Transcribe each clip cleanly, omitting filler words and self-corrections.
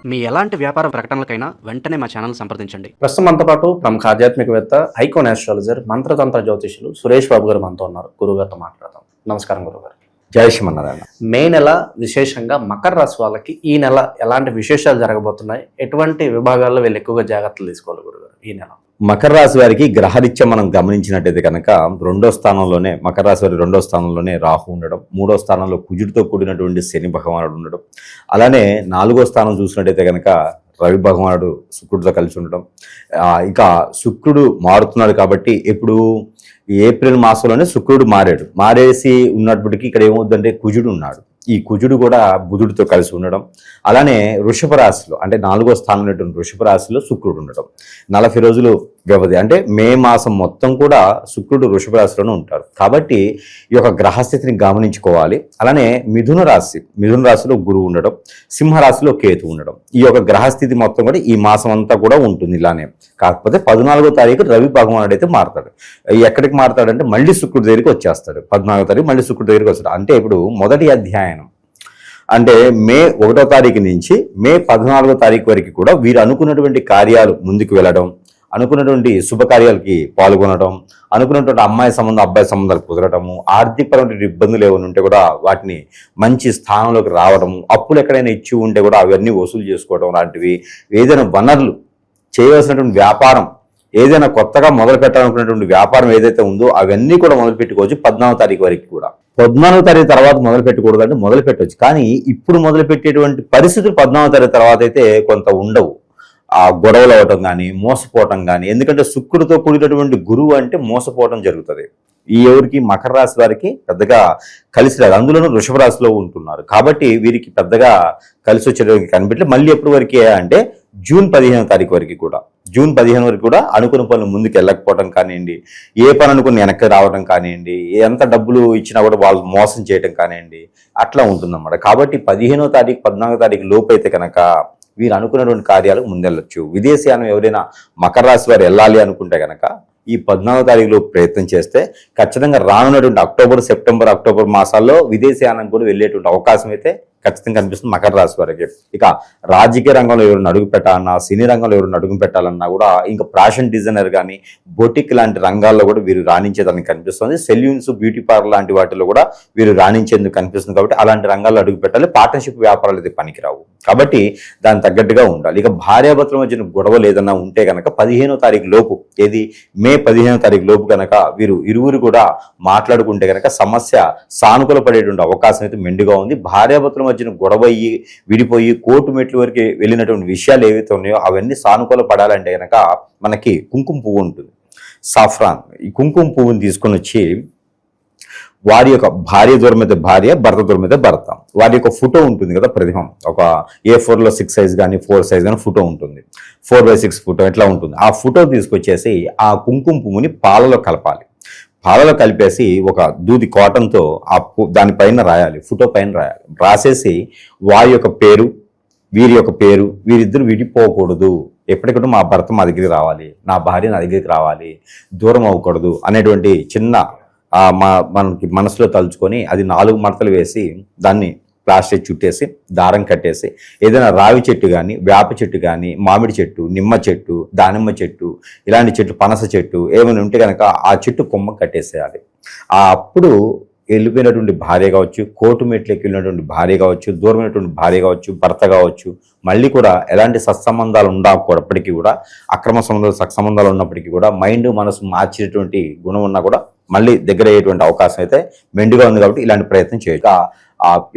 మీ ఎలాంటి వ్యాపార ప్రకటనలకైనా వెంటనే మా ఛానల్ సంప్రదించండి. ప్రస్తుతం మనతో పాటు ప్రముఖ ఆధ్యాత్మికవేత్త, ఐకాన్ ఆస్ట్రాలజర్, మంత్రతంత్ర జ్యోతిషులు సురేష్ బాబు గారు మనతో ఉన్నారు. గురుగారితో మాట్లాడదాం. నమస్కారం గురుగారు. జై శ్రీమన్నారాయణ. మే నెల విశేషంగా మకర రాశి వాళ్ళకి ఈ నెల ఎలాంటి విశేషాలు జరగబోతున్నాయి, ఎటువంటి విభాగాల్లో వీళ్ళు ఎక్కువగా జాగ్రత్తలు తీసుకోవాలి గురుగారు ఈ నెల? మకర రాశి వారికి గ్రహరీత్యా మనం గమనించినట్టయితే కనుక రెండో స్థానంలోనే మకర రాశి వారి రెండో స్థానంలోనే రాహు ఉండడం, మూడో స్థానంలో కుజుడితో కూడినటువంటి శని భగవానుడు ఉండడం, అలానే నాలుగో స్థానం చూసినట్టయితే కనుక రవి భగవానుడు శుక్రుడితో కలిసి ఉండడం. ఇక శుక్రుడు మారుతున్నాడు కాబట్టి ఇప్పుడు ఏప్రిల్ మాసంలోనే శుక్రుడు మారేసి ఉన్నప్పటికీ ఇక్కడ ఏమవుతుందంటే కుజుడు ఉన్నాడు. ఈ కుజుడు కూడా బుధుడితో కలిసి ఉండడం, అలానే వృషభ రాశిలో అంటే నాలుగో స్థానంలో వృషభ రాశిలో శుక్రుడు ఉండడం. 40 రోజులు వ్యవధి అంటే మే మాసం మొత్తం కూడా శుక్రుడు వృషభ రాశిలోనే ఉంటారు. కాబట్టి ఈ యొక్క గ్రహస్థితిని గమనించుకోవాలి. అలానే మిథున రాశిలో గురువు ఉండడం, సింహరాశిలో కేతు ఉండడం. ఈ యొక్క గ్రహస్థితి మొత్తం కూడా ఈ మాసం అంతా కూడా ఉంటుంది ఇలానే. కాకపోతే 14వ తారీఖు రవి భగవానుడు అయితే మారుతాడు. ఎక్కడికి మారుతాడంటే మళ్ళీ శుక్రుడి దగ్గరికి వచ్చేస్తాడు. 14వ తారీఖు మళ్ళీ శుక్రుడి దగ్గరికి వస్తాడు. అంటే ఇప్పుడు మొదటి అధ్యాయం అంటే మే 1వ తారీఖు నుంచి మే 14వ తారీఖు వరకు కూడా వీరు అనుకున్నటువంటి కార్యాలు ముందుకు వెళ్ళడం, అనుకున్నటువంటి శుభకార్యాలకి పాల్గొనడం, అనుకున్నటువంటి అమ్మాయి సంబంధం అబ్బాయి సంబంధాలు కుదరటము, ఆర్థికపరమైన ఇబ్బందులు ఏమైనా ఉంటే కూడా వాటిని మంచి స్థానంలోకి రావడము, అప్పులు ఎక్కడైనా ఇచ్చి ఉంటే కూడా అవన్నీ వసూలు చేసుకోవడం లాంటివి, ఏదైనా వనరులు చేయవలసినటువంటి వ్యాపారం, ఏదైనా కొత్తగా మొదలు పెట్టాలనుకున్నటువంటి వ్యాపారం ఏదైతే ఉందో అవన్నీ కూడా మొదలు పెట్టుకోవచ్చు. 14వ తారీఖు వరకు కూడా. 14వ తారీఖు తర్వాత మొదలు పెట్టకూడదు అంటే మొదలు పెట్టవచ్చు, కానీ ఇప్పుడు మొదలు పెట్టేటువంటి పరిస్థితులు 14వ తారీఖు తర్వాత అయితే కొంత ఉండవు. ఆ గొడవలు అవ్వటం కానీ, మోసపోవటం కానీ, ఎందుకంటే శుక్రుడితో కూడినటువంటి గురువు అంటే మోసపోవటం జరుగుతుంది. ఈ ఎవరికి మకర రాశి వారికి పెద్దగా కలిసి రాదు, అందులోనూ వృషభ రాశిలో ఉంటున్నారు కాబట్టి వీరికి పెద్దగా కలిసి వచ్చేటికి కనిపెట్టలేదు. మళ్ళీ ఎప్పటి వరకే అంటే జూన్ 15వ తారీఖు వరకు కూడా, జూన్ 15 వరకు కూడా అనుకున్న పనులు ముందుకు వెళ్ళకపోవడం కానివ్వండి, ఏ పని అనుకుని వెనక్కి రావడం కానివ్వండి, ఎంత డబ్బులు ఇచ్చినా కూడా వాళ్ళు మోసం చేయడం కానివ్వండి, అట్లా ఉంటుందన్నమాట. కాబట్టి 15వ తారీఖు 14వ తారీఖు లోపు అయితే కనుక వీరు అనుకున్నటువంటి కార్యాలకు ముందెళ్ళొచ్చు. విదేశీయానం ఎవరైనా మకర రాశి వారు వెళ్ళాలి అనుకుంటే కనుక ఈ 14వ తారీఖులో ప్రయత్నం చేస్తే ఖచ్చితంగా రానున్నటువంటి అక్టోబర్ మాసాల్లో విదేశీయానం కూడా వెళ్ళేటువంటి అవకాశం అయితే ఖచ్చితంగా కనిపిస్తుంది మకర రాశి వారికి. ఇక రాజకీయ రంగంలో ఎవరైనా అడుగు పెట్టాలన్నా, సినీ రంగంలో ఎవరైనా అడుగు పెట్టాలన్నా కూడా, ఇంకా ఫ్యాషన్ డిజైనర్ కానీ, బొటిక్ లాంటి రంగాల్లో కూడా వీరు రాణించేదానికి కనిపిస్తుంది. సెల్యూన్స్, బ్యూటీ పార్లర్ లాంటి వాటిలో కూడా వీరు రాణించేందుకు కనిపిస్తుంది. కాబట్టి అలాంటి రంగాల్లో అడుగు పెట్టాలి. పార్ట్నర్షిప్ వ్యాపారాలు అయితే పనికిరావు కాబట్టి దానికి తగ్గట్టుగా ఉండాలి. ఇక భార్యాభర్తల మధ్యన గొడవలు ఏదన్నా ఉంటే కనుక 15వ తారీఖు లోపు, ఏది మే 15వ తారీఖు లోపు కనుక వీరు ఇరువురు కూడా మాట్లాడుకుంటే కనుక సమస్య సానుకూల పడేటువంటి అవకాశం అయితే మెండుగా ఉంది. భార్యాభర్తల మధ్యన గొడవ అయ్యి విడిపోయి కోర్టు మెట్ల వరకు వెళ్ళినటువంటి విషయాలు ఏవైతే ఉన్నాయో అవన్నీ సానుకూల పడాలంటే కనుక మనకి కుంకుమ పువ్వు ఉంటుంది, సాఫ్రాన్. ఈ కుంకుమ పువ్వుని తీసుకొని వచ్చి వారి యొక్క భార్య దూరం అయితే భార్య, భర్త దూరం అయితే భర్త, వారి యొక్క ఫోటో ఉంటుంది కదా ప్రతిమం, ఒక A4లో 6 సైజ్ కానీ 4 సైజ్ కానీ ఫోటో ఉంటుంది, 4x6 ఫోటో ఎట్లా ఉంటుంది. ఆ ఫోటో తీసుకొచ్చేసి ఆ కుంకుమ పువ్వుని పాలలో కలపాలి. పాలలో కలిపేసి ఒక దూది కాటన్తో దానిపైన రాయాలి, ఫోటో పైన రాయాలి. రాసేసి వారి యొక్క పేరు, వీరి యొక్క పేరు, వీరిద్దరు విడిపోకూడదు, ఎప్పటికప్పుడు మా భర్త మా దగ్గరికి రావాలి, నా భార్య నా దగ్గరికి రావాలి, దూరం అవ్వకూడదు అనేటువంటి చిన్న మనకి మనసులో తలుచుకొని అది 4 మడతలు వేసి దాన్ని ప్లాస్టిక్ చుట్టేసి దారం కట్టేసి ఏదైనా రావి చెట్టు కానీ, వేప చెట్టు కానీ, మామిడి చెట్టు, నిమ్మ చెట్టు, దానిమ్మ చెట్టు, ఇలాంటి చెట్టు, పనస చెట్టు ఏమైనా ఉంటే కనుక ఆ చెట్టు కొమ్మ కట్టేసేయాలి. అప్పుడు వెళ్ళిపోయినటువంటి భార్య కావచ్చు, కోర్టు మెట్లకి వెళ్ళినటువంటి భార్య కావచ్చు, దూరమైనటువంటి భార్య కావచ్చు, భర్త కావచ్చు, మళ్ళీ కూడా ఎలాంటి సత్సంబంధాలు ఉండకపోవప్పటికీ కూడా, అక్రమ సంబంధాలు సత్సంబంధాలు ఉన్నప్పటికీ కూడా మైండ్ మనసు మార్చేటువంటి గుణం ఉన్నా కూడా మళ్ళీ దగ్గర అయ్యేటువంటి అవకాశం అయితే మెండుగా ఉంది. కాబట్టి ఇలాంటి ప్రయత్నం చేయక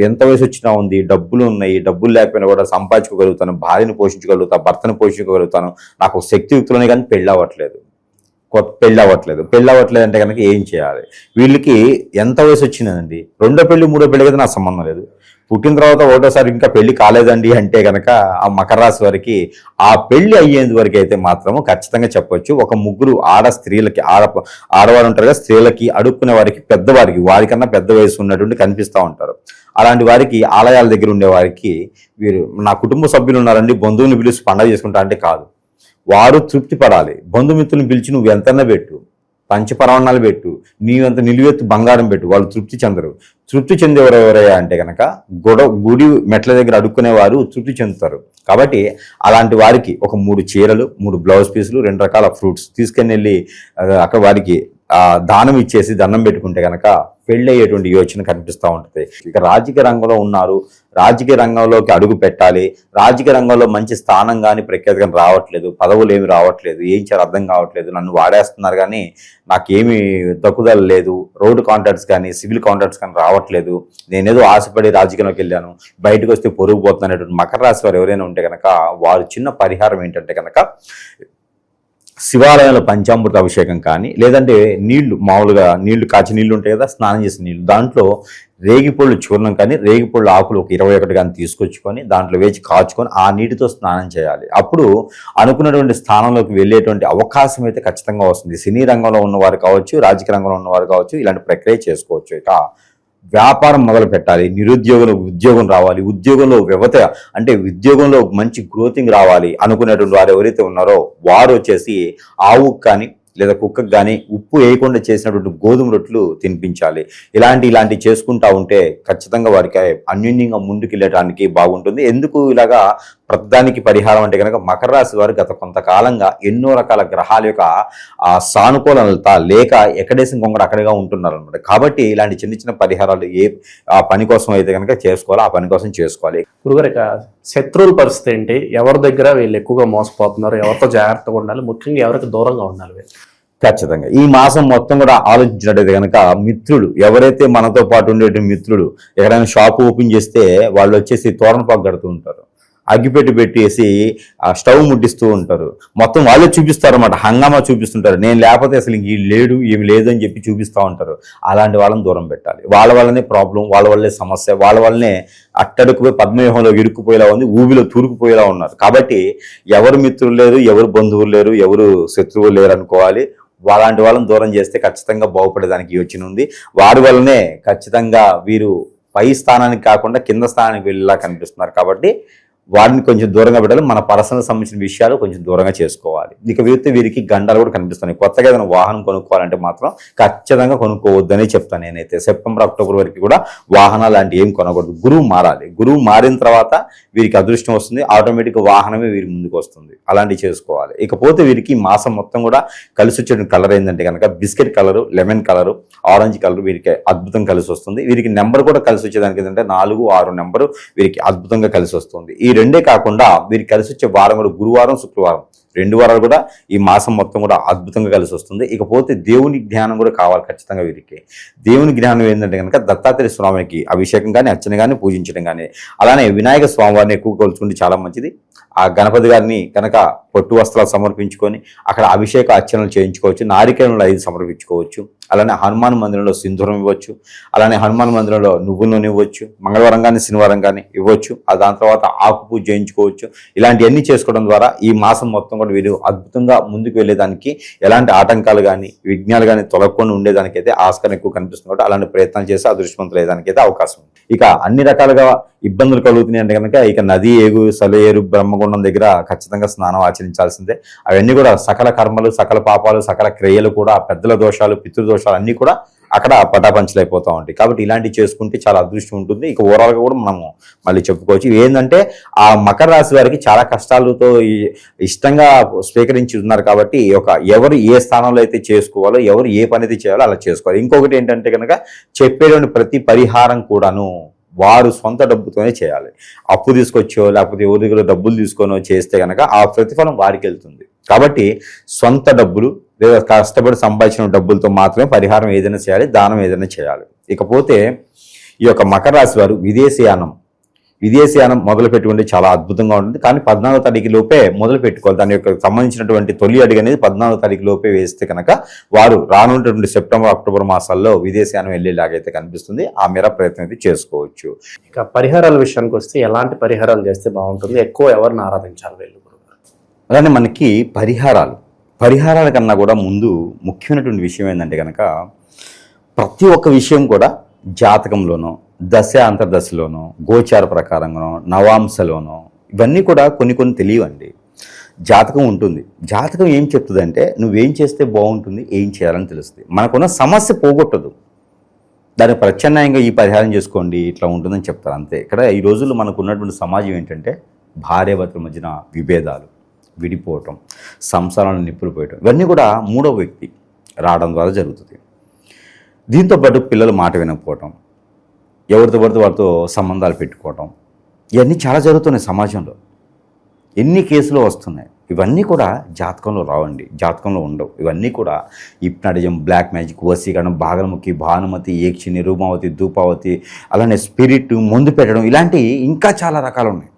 ఎంత వయసు వచ్చినా ఉంది, డబ్బులు ఉన్నాయి, డబ్బులు లేకపోయినా కూడా సంపాదించుకోగలుగుతాను, భార్యను పోషించగలుగుతాను, భర్తను పోషించగలుగుతాను, నాకు శక్తియుక్తులనే కానీ పెళ్ళి అవ్వట్లేదు అంటే కనుక ఏం చేయాలి? వీళ్ళకి ఎంత వయసు వచ్చిందండి, రెండో పెళ్లి మూడో పెళ్లి కదా నాకు సంబంధం లేదు, పుట్టిన తర్వాత ఒకటోసారి ఇంకా పెళ్లి కాలేదండి అంటే కనుక ఆ మకర రాశి వారికి ఆ పెళ్లి అయ్యేందు వరకు అయితే మాత్రము ఖచ్చితంగా చెప్పొచ్చు. ఒక ముగ్గురు స్త్రీలకి ఆడవారు ఉంటారు కదా, స్త్రీలకి అడుక్కునే వారికి, పెద్దవారికి, వారికన్నా పెద్ద వయసు ఉన్నటువంటి కనిపిస్తూ ఉంటారు. అలాంటి వారికి ఆలయాల దగ్గర ఉండే వారికి వీరు నా కుటుంబ సభ్యులు ఉన్నారండి, బంధువుని పిలిచి పండగ చేసుకుంటా అంటే కాదు, వారు తృప్తి పడాలి. బంధుమిత్రులను పిలిచి నువ్వు ఎంతన్నా పెట్టు, పంచపరమాణాలు పెట్టు, నీవంత నిలువెత్తు బంగారం పెట్టు, వాళ్ళు తృప్తి చెందరు. తృప్తి చెందేవారు ఎవరయ్యా అంటే కనుక గుడి మెట్ల దగ్గర అడుక్కునేవారు తృప్తి చెందుతారు. కాబట్టి అలాంటి వారికి ఒక 3 చీరలు, 3 బ్లౌజ్ పీసులు, 2 రకాల ఫ్రూట్స్ తీసుకుని వెళ్ళి అక్కడ వారికి దానం ఇచ్చేసి దండం పెట్టుకుంటే కనుక పెళ్ళయ్యేటువంటి యోచన కనిపిస్తూ ఉంటుంది. ఇక రాజకీయ రంగంలో ఉన్నారు, రాజకీయ రంగంలోకి అడుగు పెట్టాలి, రాజకీయ రంగంలో మంచి స్థానం కానీ ప్రఖ్యాతి కానీ రావట్లేదు, పదవులు ఏమి రావట్లేదు, ఏం చేయాలి అర్థం కావట్లేదు, నన్ను వాడేస్తున్నారు కానీ నాకేమీ దక్కుదల లేదు, రోడ్డు కాంట్రాక్ట్స్ కానీ సివిల్ కాంట్రాక్ట్స్ కానీ రావట్లేదు, నేనేదో ఆశపడి రాజకీయంలోకి వెళ్ళాను, బయటకు వస్తే పొరుగుపోతున్నటువంటి మకర రాశి వారు ఎవరైనా ఉంటే కనుక వారు చిన్న పరిహారం ఏంటంటే కనుక శివాలయంలో పంచామృత అభిషేకం కానీ, లేదంటే నీళ్లు మామూలుగా నీళ్లు కాచి నీళ్లు ఉంటాయి కదా, స్నానం చేసిన నీళ్లు, దాంట్లో రేగిపళ్ళు చూర్ణం కానీ రేగిపళ్ళు ఆకులు ఒక 21 కానీ తీసుకొచ్చుకొని దాంట్లో వేచి కాచుకొని ఆ నీటితో స్నానం చేయాలి. అప్పుడు అనుకున్నటువంటి స్థానంలోకి వెళ్ళేటువంటి అవకాశం అయితే ఖచ్చితంగా వస్తుంది. సినీ రంగంలో ఉన్నవారు కావచ్చు, రాజకీయ రంగంలో ఉన్నవారు కావచ్చు, ఇలాంటి ప్రక్రియ చేసుకోవచ్చు. ఇక వ్యాపారం మొదలు పెట్టాలి, నిరుద్యోగులకు ఉద్యోగం రావాలి, ఉద్యోగంలో అంటే ఉద్యోగంలో మంచి గ్రోతింగ్ రావాలి అనుకునేటువంటి వారు ఎవరైతే ఉన్నారో వారు వచ్చేసి ఆవుకు కానీ లేదా కుక్కకు కానీ ఉప్పు వేయకుండా చేసినటువంటి గోధుమ రొట్టెలు తినిపించాలి. ఇలాంటి చేసుకుంటా ఉంటే ఖచ్చితంగా వారికి అన్యోన్యంగా ముందుకు వెళ్ళడానికి బాగుంటుంది. ఎందుకు ఇలాగా ప్రతిదానికి పరిహారం అంటే కనుక మకర రాశి వారు గత కొంతకాలంగా ఎన్నో రకాల గ్రహాల యొక్క సానుకూలత లేక ఎక్కడేసిన కొంగడు అక్కడగా ఉంటున్నారు అనమాట. కాబట్టి ఇలాంటి చిన్న చిన్న పరిహారాలు ఆ పని కోసం అయితే కనుక చేసుకోవాలి, ఆ పని కోసం చేసుకోవాలి. గురుగారు, ఇక శత్రువుల పరిస్థితి ఏంటి? ఎవరి దగ్గర వీళ్ళు ఎక్కువగా మోసపోతున్నారు? ఎవరితో జాగ్రత్తగా ఉండాలి? ముఖ్యంగా ఎవరికి దూరంగా ఉండాలి వీళ్ళు? ఖచ్చితంగా ఈ మాసం మొత్తం కూడా ఆలోచించినట్టయితే కనుక మిత్రులు ఎవరైతే మనతో పాటు ఉండేటువంటి మిత్రులు ఎక్కడైనా షాప్ ఓపెన్ చేస్తే వాళ్ళు వచ్చేసి తోరణపాకు కడుతూ ఉంటారు, అగ్గిపెట్టి పెట్టేసి ఆ స్టవ్ ముట్టిస్తూ ఉంటారు, మొత్తం వాళ్ళే చూపిస్తారు అన్నమాట, హంగామా చూపిస్తుంటారు. నేను లేకపోతే అసలు ఇంక లేడు ఏమి లేదు అని చెప్పి చూపిస్తూ ఉంటారు. అలాంటి వాళ్ళని దూరం పెట్టాలి. వాళ్ళ వల్లనే ప్రాబ్లం, వాళ్ళ వల్లే సమస్య, వాళ్ళ వల్లనే అట్టడుకుపోయి పద్మవ్యూహంలో ఇరుక్కుపోయేలా ఉంది, ఊబిలో తూరుకుపోయేలా ఉన్నారు. కాబట్టి ఎవరు మిత్రులు లేరు, ఎవరు బంధువులు లేరు, ఎవరు శత్రువులు లేరు అనుకోవాలి. అలాంటి వాళ్ళని దూరం చేస్తే ఖచ్చితంగా బాగుపడేదానికి యోచన ఉంది. వారి వల్లనే ఖచ్చితంగా వీరు పై స్థానానికి కాకుండా కింద స్థానానికి వెళ్ళేలా కనిపిస్తున్నారు. కాబట్టి వాటిని కొంచెం దూరంగా పెట్టాలి. మన పర్సనల్ సంబంధించిన విషయాలు కొంచెం దూరంగా చేసుకోవాలి. ఇక వీరికి గండాలు కూడా కనిపిస్తున్నాయి. కొత్తగా ఏదైనా వాహనం కొనుక్కోవాలంటే మాత్రం ఖచ్చితంగా కొనుక్కోవద్దని చెప్తాను నేనైతే. సెప్టెంబర్, అక్టోబర్ వరకు కూడా వాహనాలు లాంటివి ఏం కొనకూడదు. గురువు మారాలి. గురువు మారిన తర్వాత వీరికి అదృష్టం వస్తుంది, ఆటోమేటిక్గా వాహనమే వీరి ముందుకు వస్తుంది. అలాంటివి చేసుకోవాలి. ఇకపోతే వీరికి మాసం మొత్తం కూడా కలిసి వచ్చే కలర్ ఏంటంటే కనుక biscuit colour, lemon colour, orange colour వీరికి అద్భుతం కలిసి వస్తుంది. వీరికి నెంబర్ కూడా కలిసి వచ్చేదానికి ఏంటంటే 4, 6 నెంబరు వీరికి అద్భుతంగా కలిసి వస్తుంది. ఈ రెండే కాకుండా వీరికి కలిసి వచ్చే వారం కూడా గురువారం, శుక్రవారం 2 వారాలు కూడా ఈ మాసం మొత్తం కూడా అద్భుతంగా కలిసి వస్తుంది. ఇకపోతే దేవుని జ్ఞానం కూడా కావాలి ఖచ్చితంగా వీరికి. దేవుని జ్ఞానం ఏంటంటే కనుక దత్తాత్రేయ స్వామికి అభిషేకం కానీ, అర్చన కానీ, పూజించడం కానీ, అలానే వినాయక స్వామివారిని ఎక్కువ కొలుచుకుంటే చాలా మంచిది. ఆ గణపతి గారిని కనుక పొట్టు వస్త్రాలు సమర్పించుకొని అక్కడ అభిషేక అర్చనలు చేయించుకోవచ్చు. నారికేళంలో 5 సమర్పించుకోవచ్చు. అలానే హనుమాన్ మందిరంలో సింధూరం ఇవ్వచ్చు. అలానే హనుమాన్ మందిరంలో నువ్వుల నూనె ఇవ్వచ్చు. మంగళవారం కానీ, శనివారం కానీ ఇవ్వచ్చు. దాని తర్వాత ఆకు పూజ చేయించుకోవచ్చు. ఇలాంటివన్నీ చేసుకోవడం ద్వారా ఈ మాసం మొత్తం కూడా వీరు అద్భుతంగా ముందుకు వెళ్ళేదానికి ఎలాంటి ఆటంకాలు కానీ, విఘ్నాలు కానీ తొలగకుండా ఉండేదానికైతే ఆస్కారం ఎక్కువ కనిపిస్తుంది. కాబట్టి అలాంటి ప్రయత్నాలు చేసి అదృష్టవంతులు అయ్యేదానికైతే అవకాశం ఉంది. ఇక అన్ని రకాలుగా ఇబ్బందులు కలుగుతున్నాయి అంటే కనుక ఇక నది, ఏగు, సలయేరు, బ్రహ్మగుండం దగ్గర ఖచ్చితంగా స్నానం ఆచరించాల్సిందే. అవన్నీ కూడా సకల కర్మలు, సకల పాపాలు, సకల క్రియలు కూడా, పెద్దల దోషాలు, పితృదోషాలు అన్నీ కూడా అక్కడ పటాపంచలైపోతూ ఉంటాయి. కాబట్టి ఇలాంటివి చేసుకుంటే చాలా అదృష్టం ఉంటుంది. ఇక ఓవరాల్గా కూడా మనము మళ్ళీ చెప్పుకోవచ్చు. ఏంటంటే ఆ మకర రాశి వారికి చాలా కష్టాలతో ఇష్టంగా స్వీకరించి ఉన్నారు. కాబట్టి ఎవరు ఏ స్థానంలో అయితే చేసుకోవాలో, ఎవరు ఏ పని అయితే చేయాలో అలా చేసుకోవాలి. ఇంకొకటి ఏంటంటే కనుక చెప్పేటువంటి ప్రతి పరిహారం కూడాను వారు సొంత డబ్బుతోనే చేయాలి. అప్పు తీసుకొచ్చో లేకపోతే ఎవరి దగ్గర డబ్బులు తీసుకొనో చేస్తే కనుక ఆ ప్రతిఫలం వారికి వెళ్తుంది. కాబట్టి సొంత డబ్బులు లేదా కష్టపడి సంపాదించిన డబ్బులతో మాత్రమే పరిహారం ఏదైనా చేయాలి, దానం ఏదైనా చేయాలి. ఇకపోతే ఈ యొక్క మకర రాశి వారు విదేశీయానం మొదలు పెట్టుకుంటే చాలా అద్భుతంగా ఉంటుంది. కానీ 14వ తారీఖు లోపే మొదలు పెట్టుకోవాలి. దాని యొక్క సంబంధించినటువంటి తొలి అడుగు అనేది 14వ తారీఖు లోపే వేస్తే కనుక వారు రానున్నటువంటి సెప్టెంబర్, అక్టోబర్ మాసాల్లో విదేశీయానం వెళ్ళేలాగైతే కనిపిస్తుంది. ఆ మేర ప్రయత్నం అయితే చేసుకోవచ్చు. ఇక పరిహారాల విషయానికి వస్తే ఎలాంటి పరిహారాలు చేస్తే బాగుంటుంది? ఎక్కువ ఎవరిని ఆరాధించాలి వీళ్ళు? అలానే మనకి పరిహారాల కన్నా కూడా ముందు ముఖ్యమైనటువంటి విషయం ఏంటంటే కనుక ప్రతి ఒక్క విషయం కూడా జాతకంలోనో, దశ అంతర్దశలోనో, గోచార ప్రకారంగానో, నవాంశలోనో ఇవన్నీ కూడా కొన్ని తెలియవండి. జాతకం ఉంటుంది. జాతకం ఏం చెప్తుందంటే నువ్వేం చేస్తే బాగుంటుంది, ఏం చేయాలని తెలుస్తుంది. మనకున్న సమస్య పోగొట్టదు, దానికి ప్రత్యామ్నాయంగా ఈ పరిహారం చేసుకోండి ఇట్లా ఉంటుందని చెప్తారు అంతే. ఇక్కడ ఈ రోజుల్లో మనకు ఉన్నటువంటి సమాజం ఏంటంటే భార్యాభర్తల మధ్యన విభేదాలు, విడిపోవటం, సంసారాలను నిప్పులు పోయటం, ఇవన్నీ కూడా మూడవ వ్యక్తి రావడం ద్వారా జరుగుతుంది. దీంతోపాటు పిల్లలు మాట వినకపోవటం, ఎవరితో పడితే వారితో సంబంధాలు పెట్టుకోవటం, ఇవన్నీ చాలా జరుగుతున్నాయి సమాజంలో. ఎన్ని కేసులు వస్తున్నాయి. ఇవన్నీ కూడా జాతకంలో రావండి, జాతకంలో ఉండవు. ఇవన్నీ కూడా హిప్నాటిజం, బ్లాక్ మ్యాజిక్, వశీకరణం, భాగలముఖి, భానుమతి, ఏక్షిని, రూమావతి, ధూపావతి, అలానే స్పిరిట్, మందు పెట్టడం, ఇలాంటివి ఇంకా చాలా రకాలు ఉన్నాయి.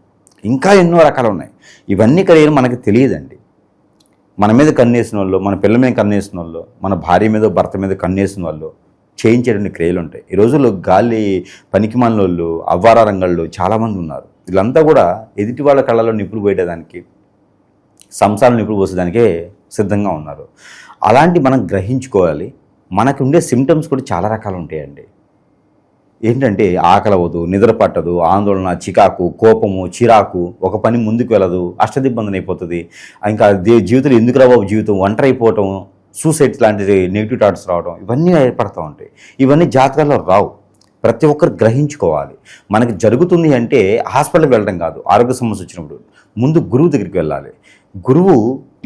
ఇంకా ఎన్నో రకాలు ఉన్నాయి. ఇవన్నీ కలిగి మనకు తెలియదండి. మన మీద కన్నేసిన వాళ్ళు, మన పిల్లల మీద కన్నేసిన వాళ్ళు, మన భార్య మీద భర్త మీద కన్నేసిన వాళ్ళు చేయించేటువంటి క్రియలు ఉంటాయి. ఈ రోజుల్లో గాలి పనికిమాలిన వాళ్ళు, అవ్వార రంగాల్లో చాలామంది ఉన్నారు. వీళ్ళంతా కూడా ఎదుటి వాళ్ళ కళ్ళలో నిప్పులు పోయేదానికి, సంసారం నిప్పులు పోసేదానికే సిద్ధంగా ఉన్నారు. అలాంటి మనం గ్రహించుకోవాలి. మనకు ఉండే సిమ్టమ్స్ కూడా చాలా రకాలు ఉంటాయండి. ఏంటంటే ఆకలి అవ్వదు, నిద్ర పట్టదు, ఆందోళన, చికాకు, కోపము, చిరాకు, ఒక పని ముందుకు వెళ్ళదు, అష్టదిబ్బందన అయిపోతుంది. ఇంకా జీవితంలో ఎందుకు రావు జీవితం, ఒంటరి అయిపోవటం, సూసైడ్ లాంటి నెగిటివ్ థాట్స్ రావడం, ఇవన్నీ ఏర్పడుతూ ఉంటాయి. ఇవన్నీ జాతకాల్లో రావు. ప్రతి ఒక్కరు గ్రహించుకోవాలి. మనకి జరుగుతుంది అంటే హాస్పిటల్కి వెళ్ళడం కాదు. ఆరోగ్య సమస్య వచ్చినప్పుడు ముందు గురువు దగ్గరికి వెళ్ళాలి. గురువు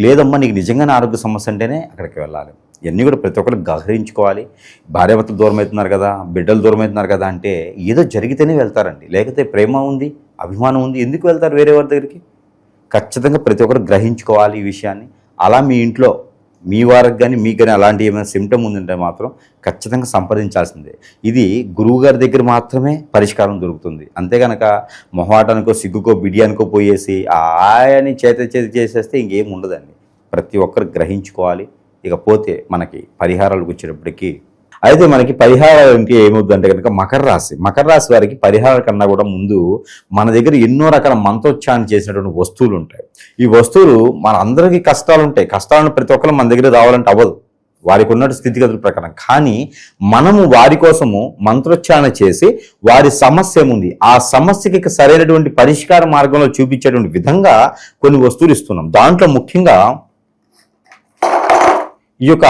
లేదమ్మా నీకు నిజంగానే ఆరోగ్య సమస్య అంటేనే అక్కడికి వెళ్ళాలి. ఇవన్నీ కూడా ప్రతి ఒక్కరు గ్రహించుకోవాలి. భార్యాభర్తలు దూరం అవుతున్నారు కదా, బిడ్డలు దూరం అవుతున్నారు కదా అంటే ఏదో జరిగితేనే వెళ్తారండి. లేకపోతే ప్రేమ ఉంది, అభిమానం ఉంది, ఎందుకు వెళ్తారు వేరే వారి దగ్గరికి? ఖచ్చితంగా ప్రతి ఒక్కరు గ్రహించుకోవాలి ఈ విషయాన్ని. అలా మీ ఇంట్లో మీ వారికి కానీ మీకు కానీ అలాంటి ఏమైనా సిమ్టమ్ ఉందంటే మాత్రం ఖచ్చితంగా సంప్రదించాల్సిందే. ఇది గురువుగారి దగ్గర మాత్రమే పరిష్కారం దొరుకుతుంది. అంతేగనక మొహమాటానికో, సిగ్గుకో, బిడియానికో పోయేసి ఆయని చేసేస్తే ఇంకేం ఉండదండి. ప్రతి ఒక్కరు గ్రహించుకోవాలి. ఇకపోతే మనకి పరిహారాలకు వచ్చేటప్పటికీ అయితే మనకి పరిహారాలు అంటే ఏమవుతుందంటే కనుక మకర రాశి వారికి పరిహారాల కన్నా కూడా ముందు మన దగ్గర ఎన్నో రకాల మంత్రోచ్చారణ చేసినటువంటి వస్తువులు ఉంటాయి. ఈ వస్తువులు మన అందరికీ కష్టాలు ఉంటాయి. కష్టాలను ప్రతి ఒక్కరు మన దగ్గర రావాలంటే అవ్వదు, వారికి ఉన్నట్టు స్థితిగతుల ప్రకారం. కానీ మనము వారి కోసము మంత్రోచ్చారణ చేసి వారి సమస్య ఏముంది, ఆ సమస్యకి సరైనటువంటి పరిష్కార మార్గంలో చూపించేటువంటి విధంగా కొన్ని వస్తువులు ఇస్తున్నాం. దాంట్లో ముఖ్యంగా ఈ యొక్క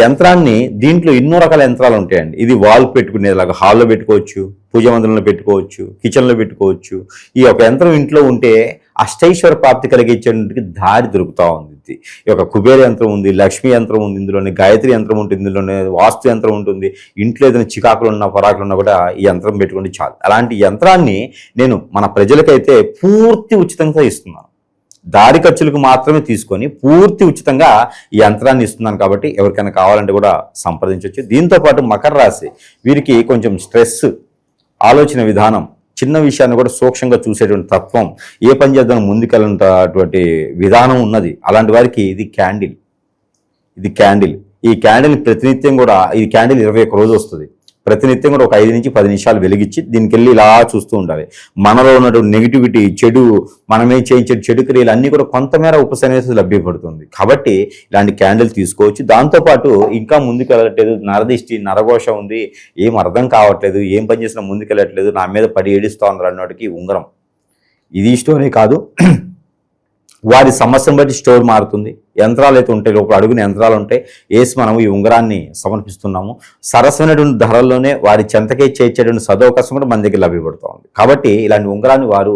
యంత్రాన్ని, దీంట్లో ఎన్నో రకాల యంత్రాలు ఉంటాయండి. ఇది వాల్ పెట్టుకునేలాగా హాల్లో పెట్టుకోవచ్చు, పూజ మందిరంలో పెట్టుకోవచ్చు, కిచెన్లో పెట్టుకోవచ్చు. ఈ యొక్క యంత్రం ఇంట్లో ఉంటే అష్టైశ్వర ప్రాప్తి కలిగించేందుకు దారి దొరుకుతూ ఉంది. ఈ యొక్క కుబేర యంత్రం ఉంది, లక్ష్మీ యంత్రం ఉంది, ఇందులోనే గాయత్రి యంత్రం ఉంటుంది, ఇందులోనే వాస్తు యంత్రం ఉంటుంది. ఇంట్లో ఏదైనా చికాకులు ఉన్నా, పరాకులు ఉన్నా కూడా ఈ యంత్రం పెట్టుకుంటే చాలు. అలాంటి యంత్రాన్ని నేను మన ప్రజలకైతే పూర్తి ఉచితంగా ఇస్తున్నాను. దారి ఖర్చులకు మాత్రమే తీసుకొని పూర్తి ఉచితంగా ఈ యంత్రాన్ని ఇస్తున్నాను. కాబట్టి ఎవరికైనా కావాలంటే కూడా సంప్రదించవచ్చు. దీంతోపాటు మకర రాశి వీరికి కొంచెం స్ట్రెస్, ఆలోచన విధానం, చిన్న విషయాన్ని కూడా సూక్ష్మంగా చూసేటువంటి తత్వం, ఏ పని చేద్దాం ముందుకెళ్ళినటువంటి విధానం ఉన్నది. అలాంటి వారికి ఇది క్యాండిల్. ఈ క్యాండిల్ ప్రతినిత్యం కూడా, ఈ క్యాండిల్ 21 రోజు వస్తుంది. ప్రతినిత్యం కూడా ఒక 5 నుంచి 10 నిమిషాలు వెలిగించి దీనికి వెళ్ళి ఇలా చూస్తూ ఉండాలి. మనలో ఉన్నటువంటి నెగిటివిటీ, చెడు, మనమే చేయించే చెడు క్రియలు అన్నీ కూడా కొంతమేర ఉపశమనం లభ్యపడుతుంది. కాబట్టి ఇలాంటి క్యాండిల్ తీసుకోవచ్చు. దాంతోపాటు ఇంకా ముందుకు వెళ్ళట్లేదు, నరదిష్టి, నరఘోష ఉంది, ఏం అర్థం కావట్లేదు, ఏం పని చేసినా ముందుకు వెళ్ళట్లేదు, నా మీద పడి ఏడుస్తూ ఉన్నారు అన్నటికి ఉంగరం. ఇది స్టోరే కాదు, వారి సమస్యను బట్టి స్టోర్ మారుతుంది. యంత్రాలు అయితే ఉంటాయి, లోపల అడుగున యంత్రాలు ఉంటాయి. వేసి మనము ఈ ఉంగరాన్ని సమర్పిస్తున్నాము. సరసమైనటువంటి ధరల్లోనే వారి చెంతకే చేర్చేటువంటి సదవకాశం కూడా మన దగ్గర లభ్యపడుతూ ఉంది. కాబట్టి ఇలాంటి ఉంగరాన్ని వారు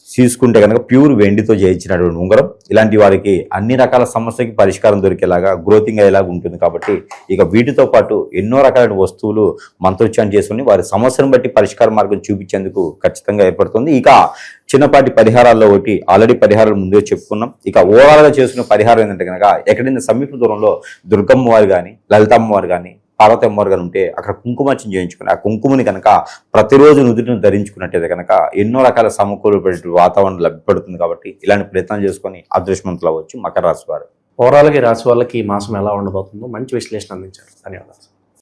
తీసుకుంటే కనుక ప్యూర్ వెండితో చేయించినటువంటి ఉంగరం. ఇలాంటి వారికి అన్ని రకాల సమస్యకి పరిష్కారం దొరికేలాగా, గ్రోతింగ్ అయ్యేలాగా ఉంటుంది. కాబట్టి ఇక వీటితో పాటు ఎన్నో రకాల వస్తువులు మంత్రోచ్చారణ చేసుకుని వారి సమస్యను బట్టి పరిష్కార మార్గం చూపించేందుకు ఖచ్చితంగా ఏర్పడుతుంది. ఇక చిన్నపాటి పరిహారాల్లో ఒకటి ఆల్రెడీ పరిహారాలు ముందే చెప్పుకున్నాం. ఇక ఓవరాల్గా చేసుకున్న పరిహారం ఏంటంటే కనుక ఎక్కడైనా సమీప దూరంలో దుర్గమ్మ వారు కానీ, లలితమ్మ వారు కానీ, పార్వతి అమ్మవారు కానీ ఉంటే అక్కడ కుంకుమార్చన చేయించుకుని ఆ కుంకుమని కనుక ప్రతిరోజు నుదుటిని ధరించుకున్నట్టయితే కనుక ఎన్నో రకాల సమకూలపడే వాతావరణం లభ్యపడుతుంది. కాబట్టి ఇలాంటి ప్రయత్నాలు చేసుకొని అదృష్టవంతులు అవ్వచ్చు మకర రాశి వారు. ఓవరాల్గా ఈ రాశి వాళ్ళకి ఈ మాసం ఎలా ఉండబోతుందో మంచి విశ్లేషణ అందించారు. ధన్యవాదాలు.